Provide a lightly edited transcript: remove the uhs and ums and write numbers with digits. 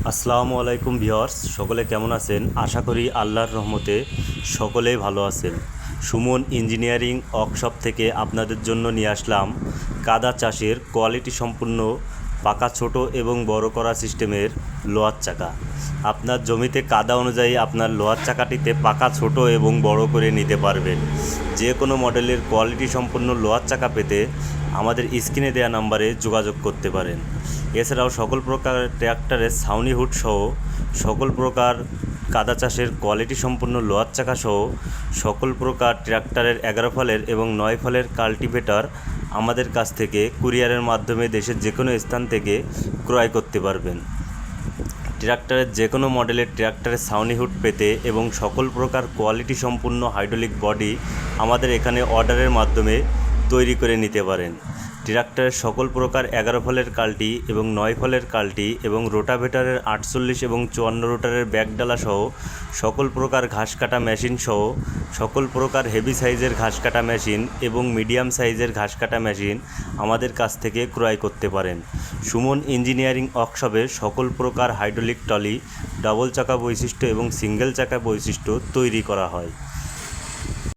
আসসালামু আলাইকুম ভিউয়ার্স, সকলে কেমন আছেন? আশা করি আল্লাহর রহমতে সকলেই ভালো আছেন। সুমন ইঞ্জিনিয়ারিং ওয়ার্কশপ থেকে আপনাদের জন্য নিয়ে আসলাম কাদা চাষের কোয়ালিটি সম্পূর্ণ পাকা ছোট এবং বড় করা সিস্টেমের লোহার চাকা। আপনার জমিতে কাদা অনুযায়ী আপনার লোহার চাকাটিতে পাকা ছোট এবং বড় করে নিতে পারবেন। যে কোনো মডেলের কোয়ালিটি সম্পূর্ণ লোহার চাকা পেতে আমাদের স্ক্রিনে দেওয়া নাম্বারে যোগাযোগ করতে পারেন। এছাড়াও সকল প্রকার ট্র্যাক্টরের ছাউনি হুড সহ সকল প্রকার কাদা চাষের কোয়ালিটি সম্পূর্ণ লোহার চাকা সহ সকল প্রকার ট্র্যাক্টরের 11 ফলের এবং 9 ফলের কাল্টিভেটর আমাদের কাছ থেকে কুরিয়ারের মাধ্যমে দেশের যে কোনো স্থান থেকে ক্রয় করতে পারবেন। ট্র্যাক্টরের যে কোনো মডেলের ট্র্যাক্টরের ছাউনি হুড পেতে এবং সকল প্রকার কোয়ালিটি সম্পূর্ণ হাইড্রোলিক বডি আমাদের এখানে অর্ডারের মাধ্যমে তৈরি করে নিতে পারেন। ট্র্যাক্টরের সকল প্রকার 11 ফলের কাল্টি এবং 9 ফলের কাল্টি এবং রোটাভেটরের 48 এবং 54 রোটারের ব্যাকডালা সহ সকল প্রকার ঘাস কাটা মেশিন সহ সকল প্রকার হেভি সাইজের ঘাস কাটা মেশিন এবং মিডিয়াম সাইজের ঘাস কাটা মেশিন আমাদের কাছ থেকে ক্রয় করতে পারেন। সুমন ইঞ্জিনিয়ারিং ওয়ার্কশপে সকল প্রকার হাইড্রোলিক ট্রলি, ডাবল চাকা বৈশিষ্ট্য এবং সিঙ্গেল চাকা বৈশিষ্ট্য তৈরি করা হয়।